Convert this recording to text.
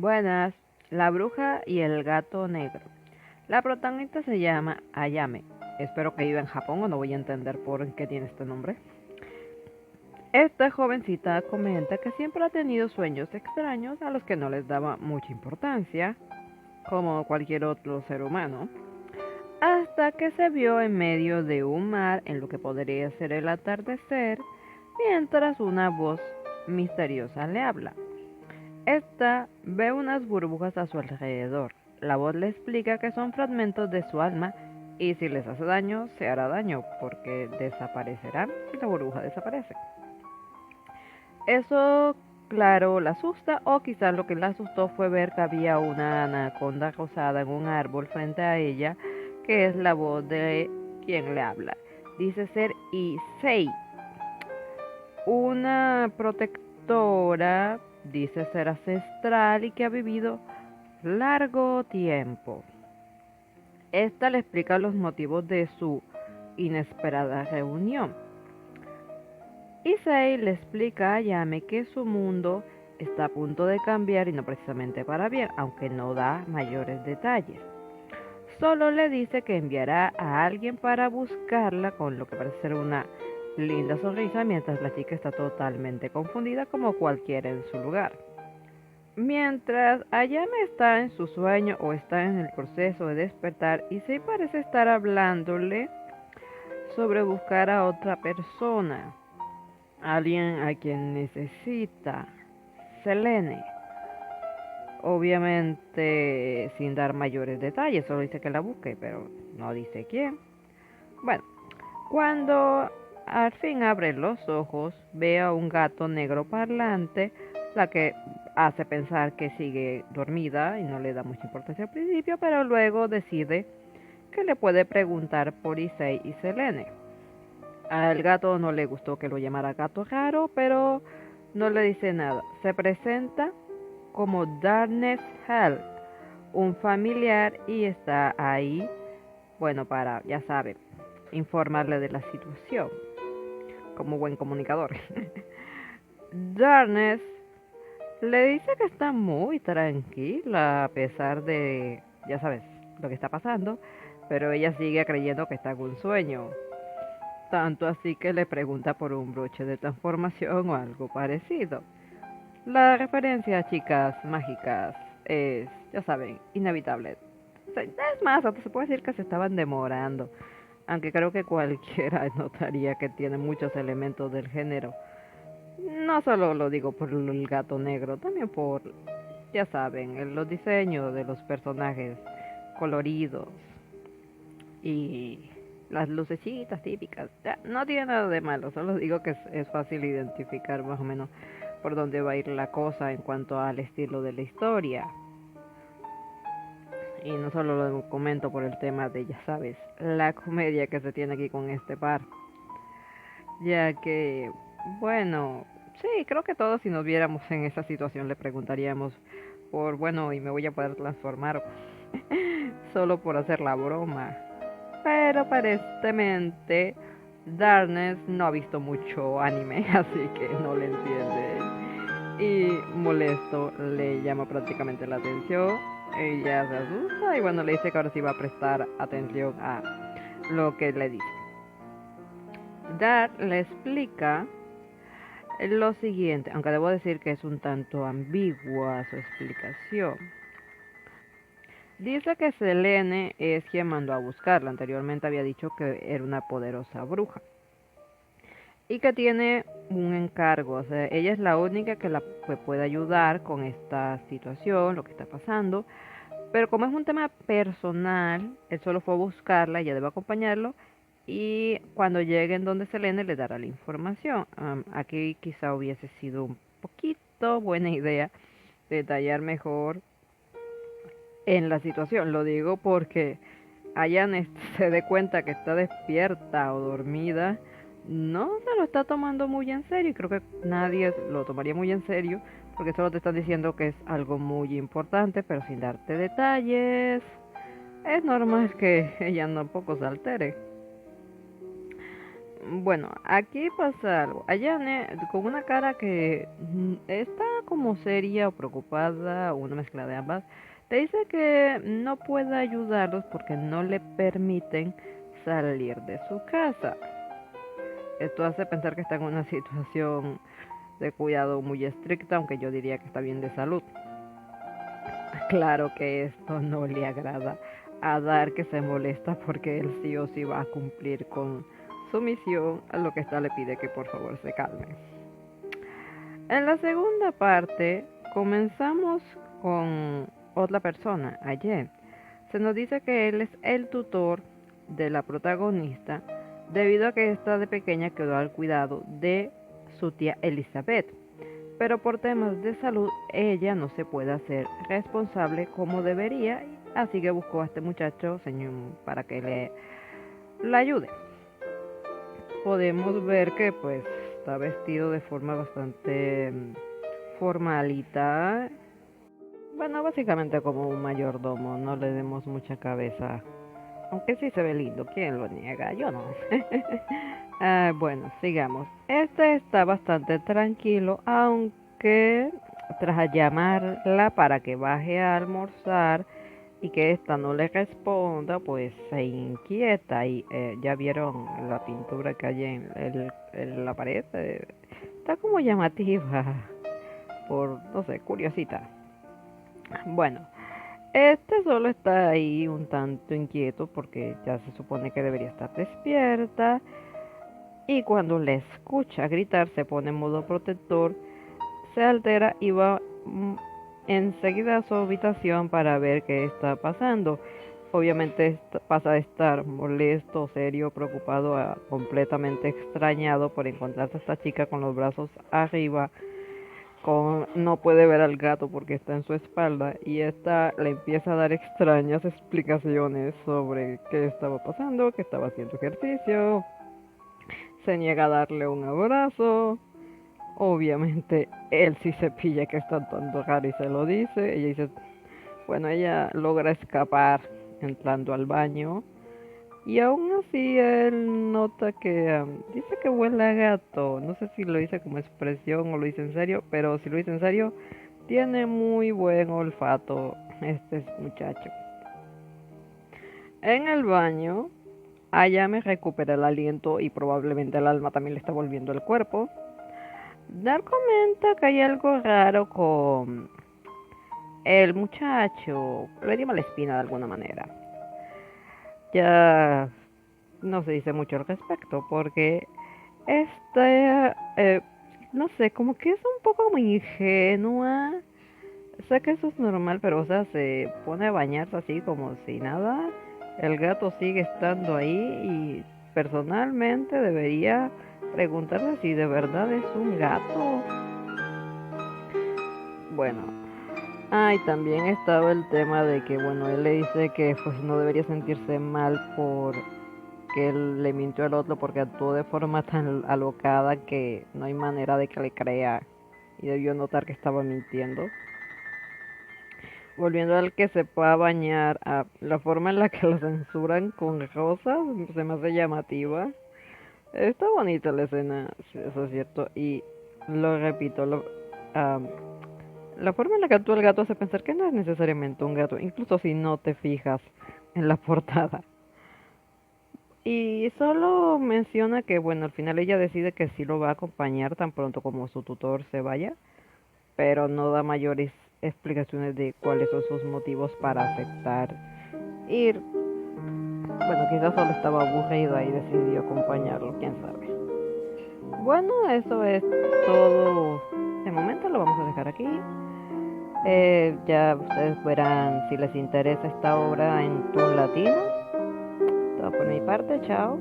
Buenas, la bruja y el gato negro. La protagonista se llama Ayame. Espero que viva en Japón o no voy a entender por qué tiene este nombre. Esta jovencita comenta que siempre ha tenido sueños extraños a los que no les daba mucha importancia, como cualquier otro ser humano, hasta que se vio en medio de un mar en lo que podría ser el atardecer, mientras una voz misteriosa le habla. Esta ve unas burbujas a su alrededor. La voz le explica que son fragmentos de su alma y si les hace daño, se hará daño porque desaparecerán si la burbuja desaparece. Eso, claro, la asusta o quizás lo que la asustó fue ver que había una anaconda rosada en un árbol frente a ella, que es la voz de quien le habla. Dice ser Issei, una protectora, dice ser ancestral y que ha vivido largo tiempo. Esta le explica los motivos de su inesperada reunión. Issei le explica a Yame que su mundo está a punto de cambiar y no precisamente para bien, aunque no da mayores detalles. Solo le dice que enviará a alguien para buscarla con lo que parece ser una linda sonrisa mientras la chica está totalmente confundida como cualquiera en su lugar. Mientras Ayame está en su sueño o está en el proceso de despertar, Issei parece estar hablándole sobre buscar a otra persona, alguien a quien necesita, Selene. Obviamente sin dar mayores detalles, solo dice que la busque, pero no dice quién. Bueno, cuando al fin abre los ojos, ve a un gato negro parlante, la que hace pensar que sigue dormida y no le da mucha importancia al principio, pero luego decide que le puede preguntar por Issei y Selene. Al gato no le gustó que lo llamara gato raro, pero no le dice nada. Se presenta como Darkness Hell, un familiar, y está ahí, bueno, para, ya sabe, informarle de la situación, como buen comunicador. Darkness le dice que está muy tranquila a pesar de, ya sabes, lo que está pasando, pero ella sigue creyendo que está en un sueño. Tanto así que le pregunta por un broche de transformación o algo parecido. La referencia a chicas mágicas es, ya saben, inevitable. Es más, hasta se puede decir que se estaban demorando, aunque creo que cualquiera notaría que tiene muchos elementos del género. No solo lo digo por el gato negro, también por, ya saben, los diseños de los personajes coloridos y las lucecitas típicas. Ya, no tiene nada de malo, solo digo que es fácil identificar más o menos por dónde va a ir la cosa en cuanto al estilo de la historia. Y no solo lo comento por el tema de, ya sabes, la comedia que se tiene aquí con este par. Ya que, bueno, sí, creo que todos si nos viéramos en esa situación le preguntaríamos por, bueno, y me voy a poder transformar solo por hacer la broma. Pero aparentemente Darkness no ha visto mucho anime, así que no le entiende. Y molesto le llama prácticamente la atención. Ella se asusta y bueno, le dice que ahora sí va a prestar atención a lo que le dice. Dar le explica lo siguiente, aunque debo decir que es un tanto ambigua su explicación. Dice que Selene es quien mandó a buscarla. Anteriormente había dicho que era una poderosa bruja y que tiene un encargo. O sea, ella es la única que la puede ayudar con esta situación, lo que está pasando. Pero como es un tema personal, él solo fue a buscarla, ella debe acompañarlo y cuando lleguen donde Selene le dará la información. Aquí quizá hubiese sido un poquito buena idea detallar mejor en la situación. Lo digo porque Ayan se dé cuenta que está despierta o dormida, no se lo está tomando muy en serio y creo que nadie lo tomaría muy en serio porque solo te están diciendo que es algo muy importante pero sin darte detalles. Es normal que ella un poco se altere. Bueno, aquí pasa algo. Ayane, con una cara que está como seria o preocupada, o una mezcla de ambas, te dice que no puede ayudarlos porque no le permiten salir de su casa. Esto hace pensar que está en una situación de cuidado muy estricta, aunque yo diría que está bien de salud. Claro que esto no le agrada a Dar, que se molesta porque él sí o sí va a cumplir con su misión, a lo que esta le pide que por favor se calme. En la segunda parte comenzamos con otra persona, Ayen. Se nos dice que él es el tutor de la protagonista debido a que esta de pequeña quedó al cuidado de su tía Elizabeth, pero por temas de salud ella no se puede hacer responsable como debería, así que buscó a este muchacho señor, para que le ayude. Podemos ver que pues está vestido de forma bastante formalita. Bueno, básicamente como un mayordomo, no le demos mucha cabeza. Aunque sí se ve lindo, ¿quién lo niega? Yo no. Bueno, sigamos. Este está bastante tranquilo, aunque tras llamarla para que baje a almorzar y que ésta no le responda, pues se inquieta y ya vieron la pintura que hay en la pared. Está como llamativa, por, no sé, curiosita. Bueno, este solo está ahí un tanto inquieto porque ya se supone que debería estar despierta y cuando le escucha gritar se pone en modo protector, se altera y va enseguida a su habitación para ver qué está pasando. Obviamente pasa de estar molesto, serio, preocupado a completamente extrañado por encontrarse a esta chica con los brazos arriba, no puede ver al gato porque está en su espalda y esta le empieza a dar extrañas explicaciones sobre qué estaba pasando, que estaba haciendo ejercicio, se niega a darle un abrazo. Obviamente él sí se pilla que está tanto raro y se lo dice. Ella dice, bueno, ella logra escapar entrando al baño y aún así él nota que dice que huele a gato. No sé si lo dice como expresión o lo dice en serio, pero si lo dice en serio, tiene muy buen olfato este muchacho. En el baño, Ayame recupera el aliento y probablemente el alma también le está volviendo el cuerpo. Dar comenta que hay algo raro con el muchacho. Le dio mala espina de alguna manera. Ya no se dice mucho al respecto porque este, no sé, como que es un poco muy ingenua. Sé que eso es normal, pero o sea, se pone a bañarse así como si nada. El gato sigue estando ahí y personalmente debería preguntarse si de verdad es un gato. Bueno, y también estaba el tema de que, bueno, él le dice que pues no debería sentirse mal por que él le mintió al otro porque actuó de forma tan alocada que no hay manera de que le crea y debió notar que estaba mintiendo. Volviendo al que se pueda bañar, la forma en la que lo censuran con rosas se me hace llamativa. Está bonita la escena, sí, eso es cierto. Y lo repito, ah, la forma en la que actúa el gato hace pensar que no es necesariamente un gato, incluso si no te fijas en la portada. Y solo menciona que, bueno, al final ella decide que sí lo va a acompañar tan pronto como su tutor se vaya, pero no da mayores explicaciones de cuáles son sus motivos para aceptar ir. Bueno, quizás solo estaba aburrida y decidió acompañarlo, quién sabe. Bueno, eso es todo. De momento lo vamos a dejar aquí. Ya ustedes verán si les interesa esta obra en Toon Latino. Todo por mi parte, chao.